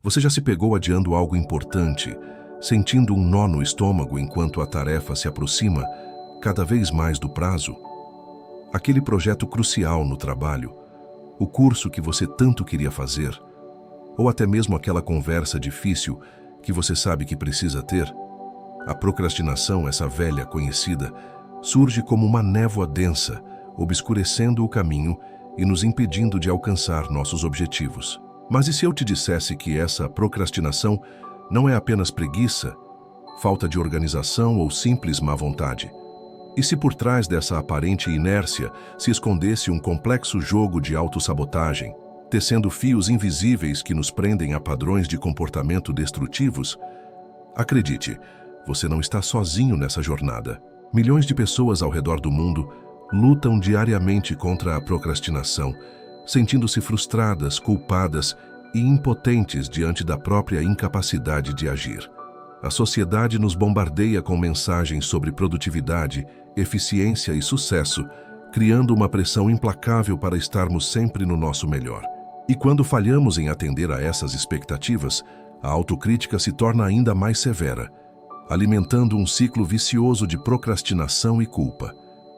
Você já se pegou adiando algo importante, sentindo um nó no estômago enquanto a tarefa se aproxima cada vez mais do prazo? Aquele projeto crucial no trabalho, o curso que você tanto queria fazer, ou até mesmo aquela conversa difícil que você sabe que precisa ter? A procrastinação, essa velha conhecida, surge como uma névoa densa, obscurecendo o caminho e nos impedindo de alcançar nossos objetivos. Mas e se eu te dissesse que essa procrastinação não é apenas preguiça, falta de organização ou simples má vontade? E se por trás dessa aparente inércia se escondesse um complexo jogo de autossabotagem, tecendo fios invisíveis que nos prendem a padrões de comportamento destrutivos? Acredite, você não está sozinho nessa jornada. Milhões de pessoas ao redor do mundo lutam diariamente contra a procrastinação, sentindo-se frustradas, culpadas e impotentes diante da própria incapacidade de agir. A sociedade nos bombardeia com mensagens sobre produtividade, eficiência e sucesso, criando uma pressão implacável para estarmos sempre no nosso melhor. E quando falhamos em atender a essas expectativas, a autocrítica se torna ainda mais severa, alimentando um ciclo vicioso de procrastinação e culpa.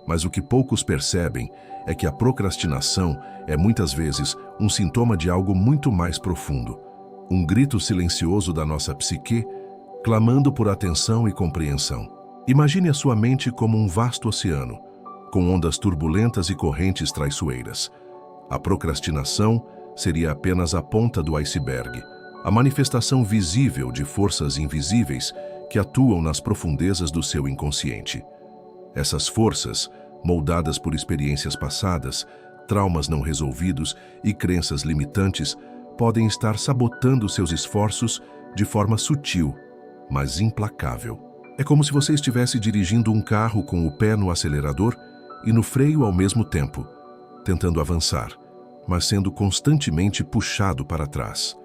Mas o que poucos percebem é que a procrastinação é muitas vezes um sintoma de algo muito mais profundo, um grito silencioso da nossa psique, clamando por atenção e compreensão. Imagine a sua mente como um vasto oceano, com ondas turbulentas e correntes traiçoeiras. A procrastinação seria apenas a ponta do iceberg, a manifestação visível de forças invisíveis que atuam nas profundezas do seu inconsciente. Essas forças, moldadas por experiências passadas, traumas não resolvidos e crenças limitantes, podem estar sabotando seus esforços de forma sutil, mas implacável. É como se você estivesse dirigindo um carro com o pé no acelerador e no freio ao mesmo tempo, tentando avançar, mas sendo constantemente puxado para trás.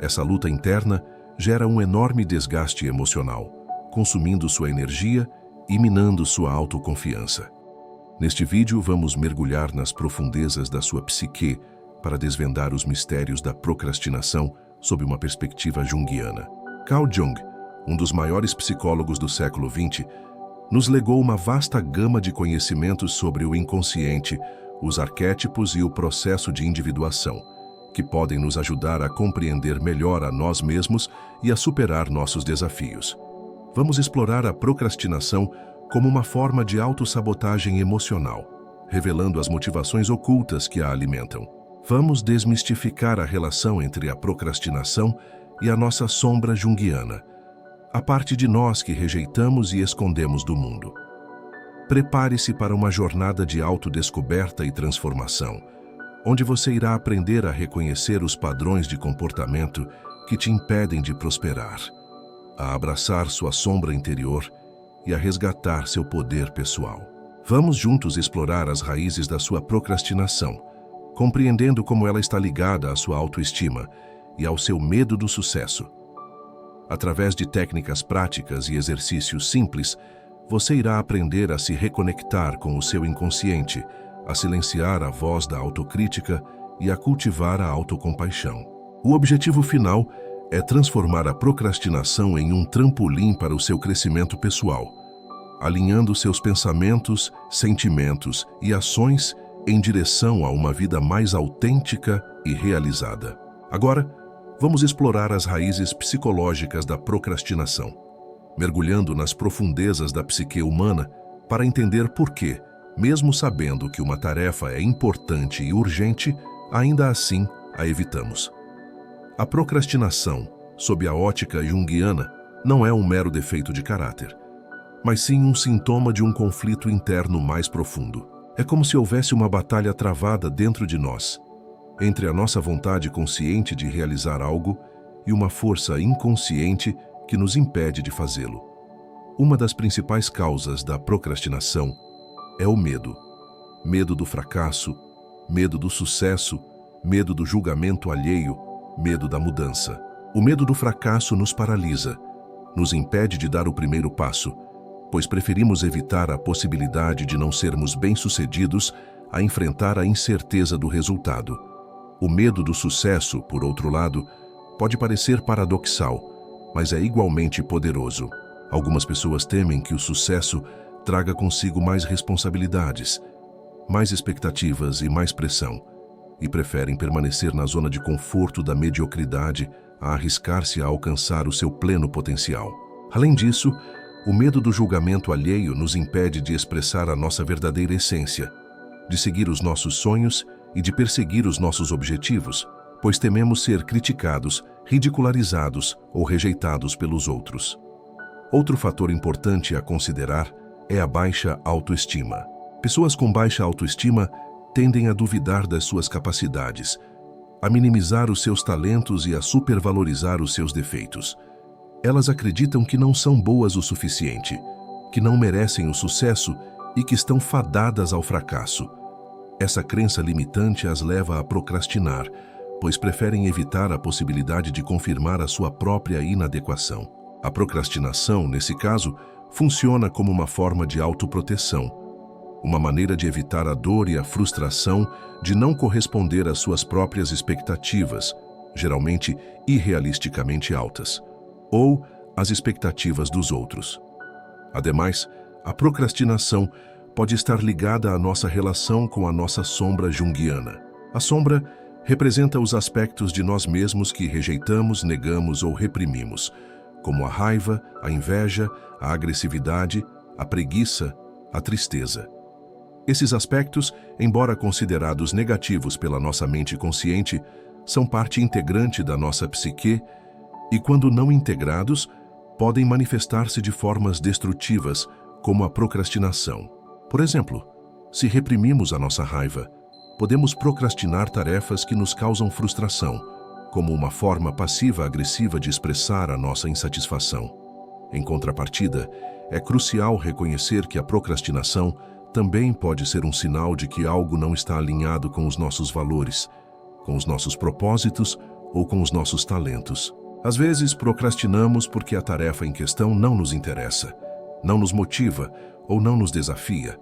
Essa luta interna gera um enorme desgaste emocional, consumindo sua energia e minando sua autoconfiança. Neste vídeo, vamos mergulhar nas profundezas da sua psique para desvendar os mistérios da procrastinação sob uma perspectiva junguiana. Carl Jung, um dos maiores psicólogos do século XX, nos legou uma vasta gama de conhecimentos sobre o inconsciente, os arquétipos e o processo de individuação, que podem nos ajudar a compreender melhor a nós mesmos e a superar nossos desafios. Vamos explorar a procrastinação como uma forma de autossabotagem emocional, revelando as motivações ocultas que a alimentam. Vamos desmistificar a relação entre a procrastinação e a nossa sombra junguiana, a parte de nós que rejeitamos e escondemos do mundo. Prepare-se para uma jornada de autodescoberta e transformação, onde você irá aprender a reconhecer os padrões de comportamento que te impedem de prosperar, a abraçar sua sombra interior e a resgatar seu poder pessoal. Vamos juntos explorar as raízes da sua procrastinação, compreendendo como ela está ligada à sua autoestima e ao seu medo do sucesso. Através de técnicas práticas e exercícios simples, você irá aprender a se reconectar com o seu inconsciente, a silenciar a voz da autocrítica e a cultivar a autocompaixão. O objetivo final é transformar a procrastinação em um trampolim para o seu crescimento pessoal, alinhando seus pensamentos, sentimentos e ações em direção a uma vida mais autêntica e realizada. Agora, vamos explorar as raízes psicológicas da procrastinação, mergulhando nas profundezas da psique humana para entender por que, mesmo sabendo que uma tarefa é importante e urgente, ainda assim a evitamos. A procrastinação, sob a ótica junguiana, não é um mero defeito de caráter, mas sim um sintoma de um conflito interno mais profundo. É como se houvesse uma batalha travada dentro de nós, entre a nossa vontade consciente de realizar algo e uma força inconsciente que nos impede de fazê-lo. Uma das principais causas da procrastinação é o medo. Medo do fracasso, medo do sucesso, medo do julgamento alheio, medo da mudança. O medo do fracasso nos paralisa, nos impede de dar o primeiro passo, pois preferimos evitar a possibilidade de não sermos bem-sucedidos a enfrentar a incerteza do resultado. O medo do sucesso, por outro lado, Pode parecer paradoxal, mas é igualmente poderoso. Algumas pessoas temem que o sucesso traga consigo mais responsabilidades, mais expectativas e mais pressão, e preferem permanecer na zona de conforto da mediocridade a arriscar-se a alcançar o seu pleno potencial. Além disso, o medo do julgamento alheio nos impede de expressar a nossa verdadeira essência, de seguir os nossos sonhos e de perseguir os nossos objetivos, pois tememos ser criticados, ridicularizados ou rejeitados pelos outros. Outro fator importante a considerar é a baixa autoestima. Pessoas com baixa autoestima tendem a duvidar das suas capacidades, a minimizar os seus talentos e a supervalorizar os seus defeitos. Elas acreditam que não são boas o suficiente, que não merecem o sucesso e que estão fadadas ao fracasso. Essa crença limitante as leva a procrastinar, pois preferem evitar a possibilidade de confirmar a sua própria inadequação. A procrastinação, nesse caso, funciona como uma forma de autoproteção, uma maneira de evitar a dor e a frustração de não corresponder às suas próprias expectativas, geralmente irrealisticamente altas, ou às expectativas dos outros. Ademais, a procrastinação pode estar ligada à nossa relação com a nossa sombra junguiana. A sombra representa os aspectos de nós mesmos que rejeitamos, negamos ou reprimimos, como a raiva, a inveja, a agressividade, a preguiça, a tristeza. Esses aspectos, embora considerados negativos pela nossa mente consciente, são parte integrante da nossa psique e, quando não integrados, podem manifestar-se de formas destrutivas, como a procrastinação. Por exemplo, se reprimimos a nossa raiva, podemos procrastinar tarefas que nos causam frustração, como uma forma passiva-agressiva de expressar a nossa insatisfação. Em contrapartida, é crucial reconhecer que a procrastinação também pode ser um sinal de que algo não está alinhado com os nossos valores, com os nossos propósitos ou com os nossos talentos. Às vezes, procrastinamos porque a tarefa em questão não nos interessa, não nos motiva ou não nos desafia.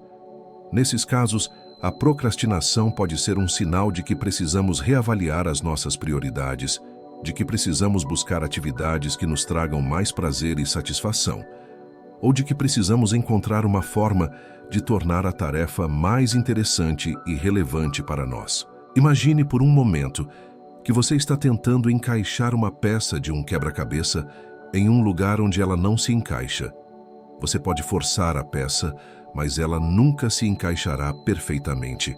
Nesses casos, a procrastinação pode ser um sinal de que precisamos reavaliar as nossas prioridades, de que precisamos buscar atividades que nos tragam mais prazer e satisfação, ou de que precisamos encontrar uma forma de tornar a tarefa mais interessante e relevante para nós. Imagine por um momento que você está tentando encaixar uma peça de um quebra-cabeça em um lugar onde ela não se encaixa. Você pode forçar a peça, mas ela nunca se encaixará perfeitamente.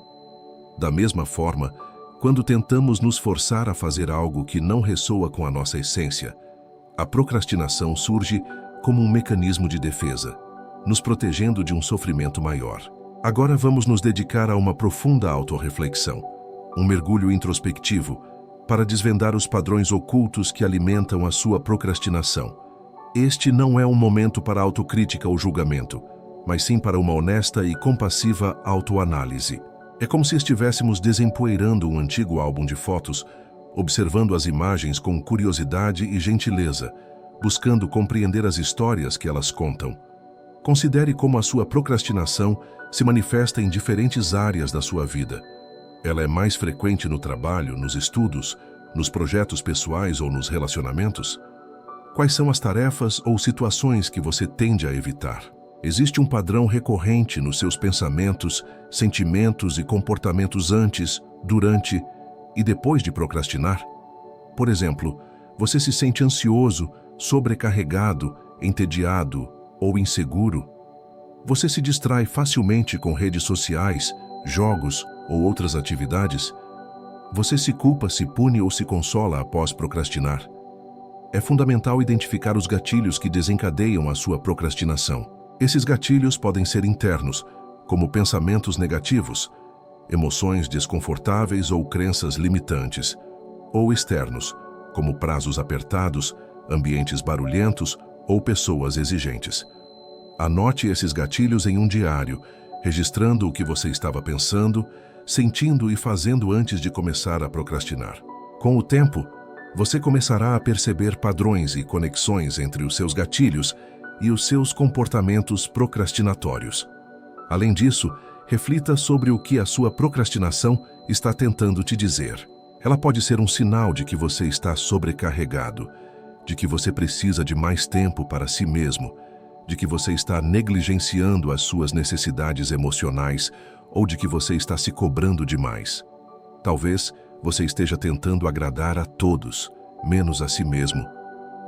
Da mesma forma, quando tentamos nos forçar a fazer algo que não ressoa com a nossa essência, a procrastinação surge como um mecanismo de defesa, nos protegendo de um sofrimento maior. Agora vamos nos dedicar a uma profunda autorreflexão, um mergulho introspectivo, para desvendar os padrões ocultos que alimentam a sua procrastinação. Este não é um momento para autocrítica ou julgamento, mas sim para uma honesta e compassiva autoanálise. É como se estivéssemos desempoeirando um antigo álbum de fotos, observando as imagens com curiosidade e gentileza, buscando compreender as histórias que elas contam. Considere como a sua procrastinação se manifesta em diferentes áreas da sua vida. Ela é mais frequente no trabalho, nos estudos, nos projetos pessoais ou nos relacionamentos? Quais são as tarefas ou situações que você tende a evitar? Existe um padrão recorrente nos seus pensamentos, sentimentos e comportamentos antes, durante e depois de procrastinar? Por exemplo, você se sente ansioso, sobrecarregado, entediado ou inseguro? Você se distrai facilmente com redes sociais, jogos ou outras atividades? Você se culpa, se pune ou se consola após procrastinar? É fundamental identificar os gatilhos que desencadeiam a sua procrastinação. Esses gatilhos podem ser internos, como pensamentos negativos, emoções desconfortáveis ou crenças limitantes, ou externos, como prazos apertados, ambientes barulhentos ou pessoas exigentes. Anote esses gatilhos em um diário, registrando o que você estava pensando, sentindo e fazendo antes de começar a procrastinar. Com o tempo, você começará a perceber padrões e conexões entre os seus gatilhos e os seus comportamentos procrastinatórios. Além disso, reflita sobre o que a sua procrastinação está tentando te dizer. Ela pode ser um sinal de que você está sobrecarregado, de que você precisa de mais tempo para si mesmo, de que você está negligenciando as suas necessidades emocionais ou de que você está se cobrando demais. Talvez você esteja tentando agradar a todos, menos a si mesmo.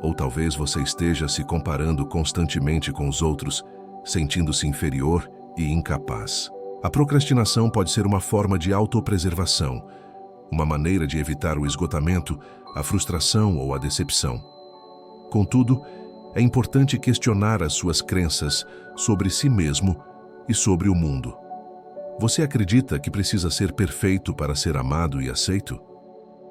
Ou talvez você esteja se comparando constantemente com os outros, sentindo-se inferior e incapaz. A procrastinação pode ser uma forma de autopreservação, uma maneira de evitar o esgotamento, a frustração ou a decepção. Contudo, é importante questionar as suas crenças sobre si mesmo e sobre o mundo. Você acredita que precisa ser perfeito para ser amado e aceito?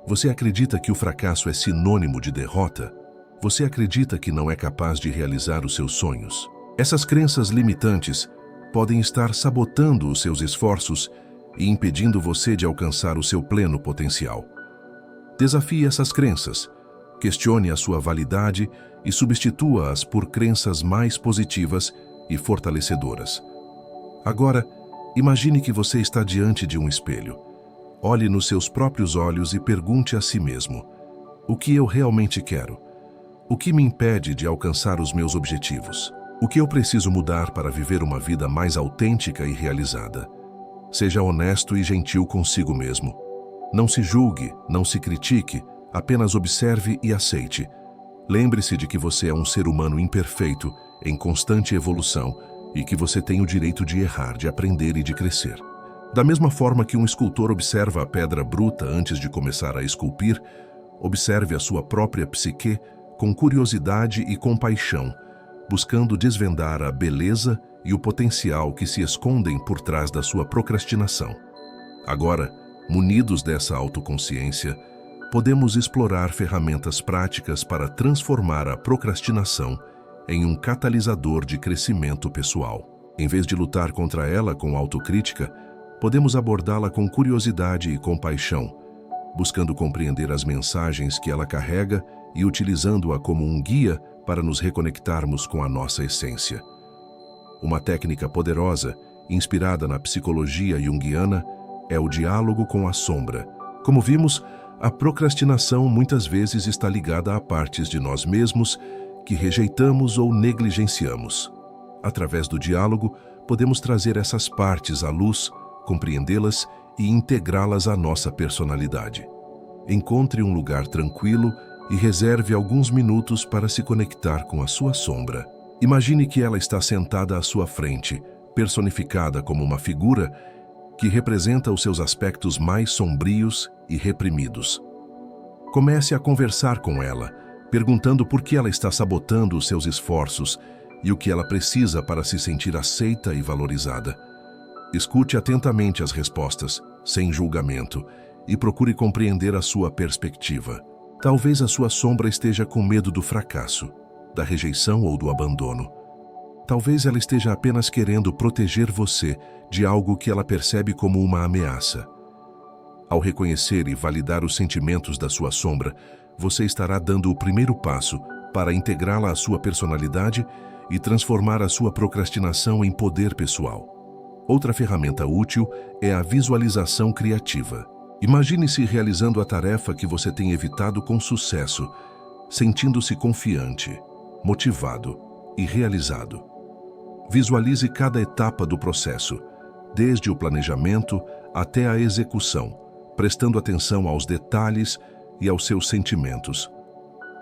Você acredita que o fracasso é sinônimo de derrota? Você acredita que não é capaz de realizar os seus sonhos? Essas crenças limitantes podem estar sabotando os seus esforços e impedindo você de alcançar o seu pleno potencial. Desafie essas crenças, questione a sua validade e substitua-as por crenças mais positivas e fortalecedoras. Agora, imagine que você está diante de um espelho. Olhe nos seus próprios olhos e pergunte a si mesmo: o que eu realmente quero? O que me impede de alcançar os meus objetivos? O que eu preciso mudar para viver uma vida mais autêntica e realizada? Seja honesto e gentil consigo mesmo. Não se julgue, não se critique, apenas observe e aceite. Lembre-se de que você é um ser humano imperfeito, em constante evolução, e que você tem o direito de errar, de aprender e de crescer. Da mesma forma que um escultor observa a pedra bruta antes de começar a esculpir, observe a sua própria psique com curiosidade e compaixão, buscando desvendar a beleza e o potencial que se escondem por trás da sua procrastinação. Agora, munidos dessa autoconsciência, podemos explorar ferramentas práticas para transformar a procrastinação em um catalisador de crescimento pessoal. Em vez de lutar contra ela com autocrítica, podemos abordá-la com curiosidade e compaixão, buscando compreender as mensagens que ela carrega e utilizando-a como um guia para nos reconectarmos com a nossa essência. Uma técnica poderosa, inspirada na psicologia junguiana, é o diálogo com a sombra. Como vimos, a procrastinação muitas vezes está ligada a partes de nós mesmos que rejeitamos ou negligenciamos. Através do diálogo, podemos trazer essas partes à luz, compreendê-las e integrá-las à nossa personalidade. Encontre um lugar tranquilo e reserve alguns minutos para se conectar com a sua sombra. Imagine que ela está sentada à sua frente, personificada como uma figura que representa os seus aspectos mais sombrios e reprimidos. Comece a conversar com ela, perguntando por que ela está sabotando os seus esforços e o que ela precisa para se sentir aceita e valorizada. Escute atentamente as respostas, sem julgamento, e procure compreender a sua perspectiva. Talvez a sua sombra esteja com medo do fracasso, da rejeição ou do abandono. Talvez ela esteja apenas querendo proteger você de algo que ela percebe como uma ameaça. Ao reconhecer e validar os sentimentos da sua sombra, você estará dando o primeiro passo para integrá-la à sua personalidade e transformar a sua procrastinação em poder pessoal. Outra ferramenta útil é a visualização criativa. Imagine-se realizando a tarefa que você tem evitado com sucesso, sentindo-se confiante, motivado e realizado. Visualize cada etapa do processo, desde o planejamento até a execução, prestando atenção aos detalhes e aos seus sentimentos.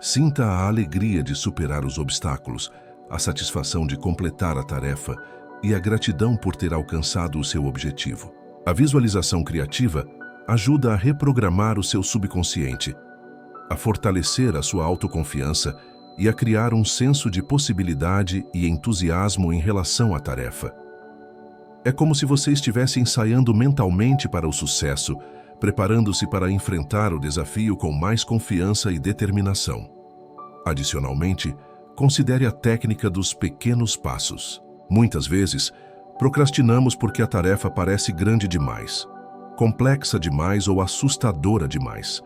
Sinta a alegria de superar os obstáculos, a satisfação de completar a tarefa e a gratidão por ter alcançado o seu objetivo. A visualização criativa ajuda a reprogramar o seu subconsciente, a fortalecer a sua autoconfiança e a criar um senso de possibilidade e entusiasmo em relação à tarefa. É como se você estivesse ensaiando mentalmente para o sucesso, preparando-se para enfrentar o desafio com mais confiança e determinação. Adicionalmente, considere a técnica dos pequenos passos. Muitas vezes, procrastinamos porque a tarefa parece grande demais, complexa demais ou assustadora demais.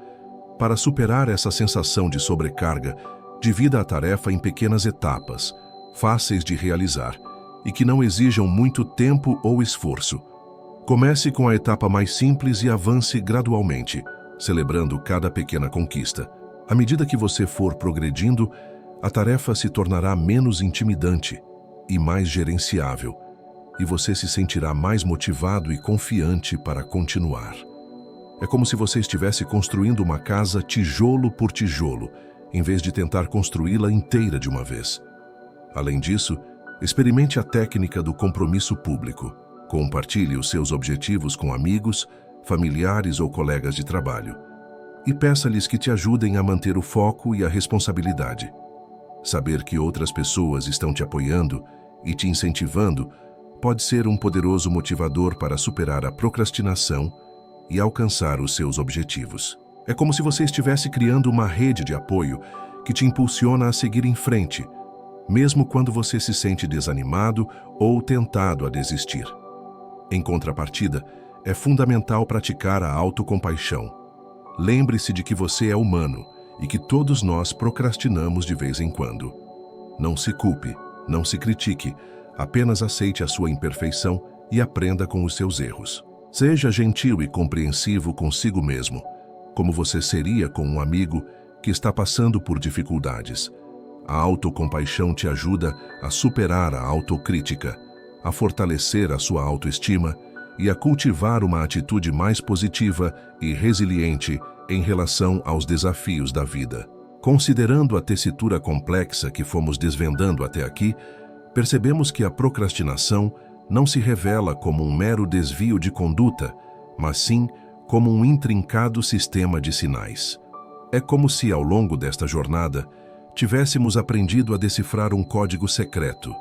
Para superar essa sensação de sobrecarga, divida a tarefa em pequenas etapas, fáceis de realizar e que não exijam muito tempo ou esforço. Comece com a etapa mais simples e avance gradualmente, celebrando cada pequena conquista. À medida que você for progredindo, a tarefa se tornará menos intimidante e mais gerenciável, e você se sentirá mais motivado e confiante para continuar. É como se você estivesse construindo uma casa tijolo por tijolo, em vez de tentar construí-la inteira de uma vez. Além disso, experimente a técnica do compromisso público. Compartilhe os seus objetivos com amigos, familiares ou colegas de trabalho, e peça-lhes que te ajudem a manter o foco e a responsabilidade. Saber que outras pessoas estão te apoiando e te incentivando pode ser um poderoso motivador para superar a procrastinação e alcançar os seus objetivos. É como se você estivesse criando uma rede de apoio que te impulsiona a seguir em frente, mesmo quando você se sente desanimado ou tentado a desistir. Em contrapartida, é fundamental praticar a autocompaixão. Lembre-se de que você é humano e que todos nós procrastinamos de vez em quando. Não se culpe, não se critique, apenas aceite a sua imperfeição e aprenda com os seus erros. Seja gentil e compreensivo consigo mesmo, como você seria com um amigo que está passando por dificuldades. A autocompaixão te ajuda a superar a autocrítica, a fortalecer a sua autoestima e a cultivar uma atitude mais positiva e resiliente em relação aos desafios da vida. Considerando a tessitura complexa que fomos desvendando até aqui, percebemos que a procrastinação não se revela como um mero desvio de conduta, mas sim como um intrincado sistema de sinais. É como se, ao longo desta jornada, tivéssemos aprendido a decifrar um código secreto,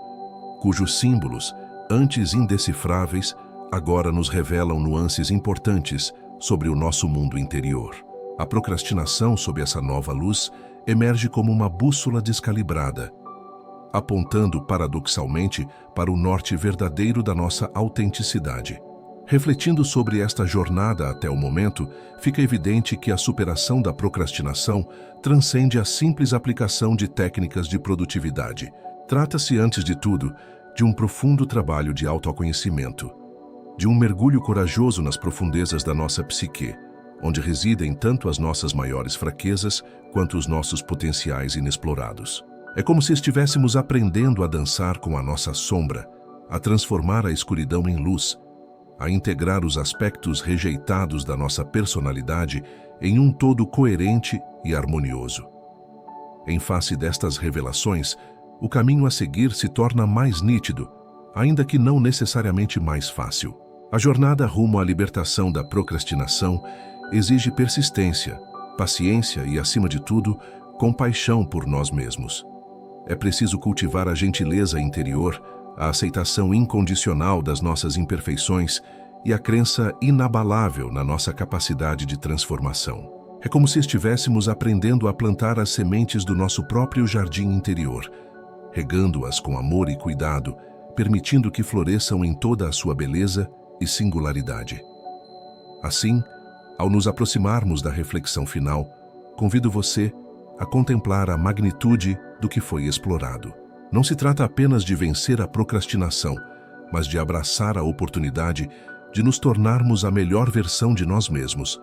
cujos símbolos, antes indecifráveis, agora nos revelam nuances importantes sobre o nosso mundo interior. A procrastinação, sob essa nova luz, emerge como uma bússola descalibrada, apontando paradoxalmente para o norte verdadeiro da nossa autenticidade. Refletindo sobre esta jornada até o momento, fica evidente que a superação da procrastinação transcende a simples aplicação de técnicas de produtividade. Trata-se, antes de tudo, de um profundo trabalho de autoconhecimento, de um mergulho corajoso nas profundezas da nossa psique, onde residem tanto as nossas maiores fraquezas quanto os nossos potenciais inexplorados. É como se estivéssemos aprendendo a dançar com a nossa sombra, a transformar a escuridão em luz, a integrar os aspectos rejeitados da nossa personalidade em um todo coerente e harmonioso. Em face destas revelações, o caminho a seguir se torna mais nítido, ainda que não necessariamente mais fácil. A jornada rumo à libertação da procrastinação exige persistência, paciência e, acima de tudo, compaixão por nós mesmos. É preciso cultivar a gentileza interior, a aceitação incondicional das nossas imperfeições e a crença inabalável na nossa capacidade de transformação. É como se estivéssemos aprendendo a plantar as sementes do nosso próprio jardim interior, regando-as com amor e cuidado, permitindo que floresçam em toda a sua beleza e singularidade. Assim, ao nos aproximarmos da reflexão final, convido você a contemplar a magnitude do que foi explorado. Não se trata apenas de vencer a procrastinação, mas de abraçar a oportunidade de nos tornarmos a melhor versão de nós mesmos.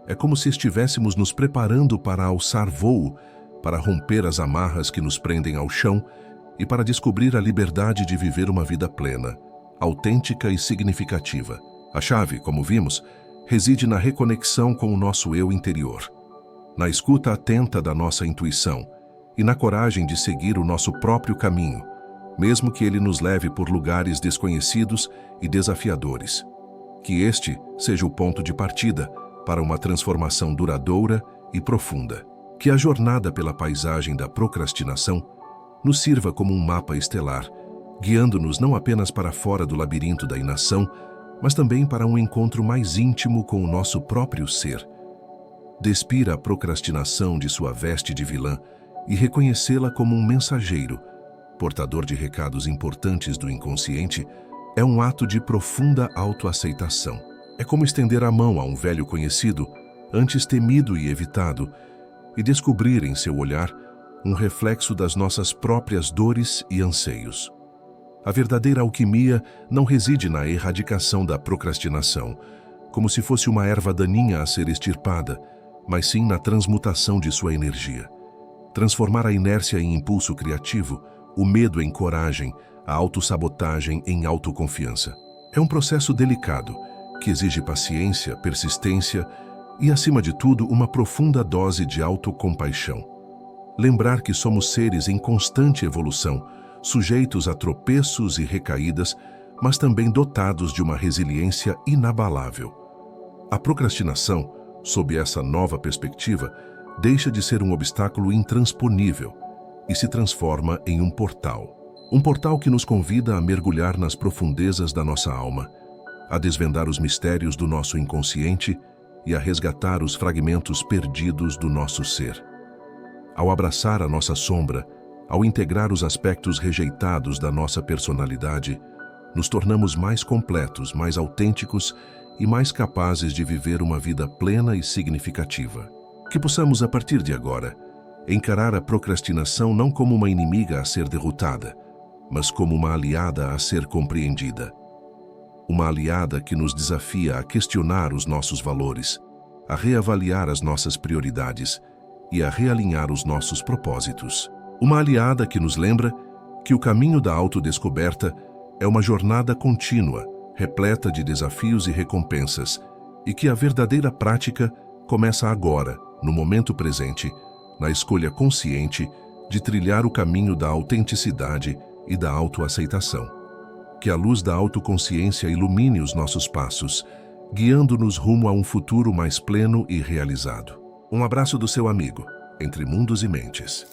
É como se estivéssemos nos preparando para alçar voo, para romper as amarras que nos prendem ao chão e para descobrir a liberdade de viver uma vida plena, autêntica e significativa. A chave, como vimos, reside na reconexão com o nosso eu interior, na escuta atenta da nossa intuição e na coragem de seguir o nosso próprio caminho, mesmo que ele nos leve por lugares desconhecidos e desafiadores. Que este seja o ponto de partida para uma transformação duradoura e profunda. Que a jornada pela paisagem da procrastinação nos sirva como um mapa estelar, guiando-nos não apenas para fora do labirinto da inação, mas também para um encontro mais íntimo com o nosso próprio ser. Despira a procrastinação de sua veste de vilã e reconhecê-la como um mensageiro, portador de recados importantes do inconsciente, é um ato de profunda autoaceitação. É como estender a mão a um velho conhecido, antes temido e evitado, e descobrir em seu olhar um reflexo das nossas próprias dores e anseios. A verdadeira alquimia não reside na erradicação da procrastinação, como se fosse uma erva daninha a ser extirpada, mas sim na transmutação de sua energia. Transformar a inércia em impulso criativo, o medo em coragem, a autossabotagem em autoconfiança. É um processo delicado, que exige paciência, persistência e, acima de tudo, uma profunda dose de autocompaixão. Lembrar que somos seres em constante evolução, sujeitos a tropeços e recaídas, mas também dotados de uma resiliência inabalável. A procrastinação, sob essa nova perspectiva, deixa de ser um obstáculo intransponível e se transforma em um portal. Um portal que nos convida a mergulhar nas profundezas da nossa alma, a desvendar os mistérios do nosso inconsciente e a resgatar os fragmentos perdidos do nosso ser. Ao abraçar a nossa sombra, ao integrar os aspectos rejeitados da nossa personalidade, nos tornamos mais completos, mais autênticos e mais capazes de viver uma vida plena e significativa. Que possamos, a partir de agora, encarar a procrastinação não como uma inimiga a ser derrotada, mas como uma aliada a ser compreendida. Uma aliada que nos desafia a questionar os nossos valores, a reavaliar as nossas prioridades e a realinhar os nossos propósitos. Uma aliada que nos lembra que o caminho da autodescoberta é uma jornada contínua, repleta de desafios e recompensas, e que a verdadeira prática começa agora, no momento presente, na escolha consciente de trilhar o caminho da autenticidade e da autoaceitação. Que a luz da autoconsciência ilumine os nossos passos, guiando-nos rumo a um futuro mais pleno e realizado. Um abraço do seu amigo, Entre Mundos e Mentes.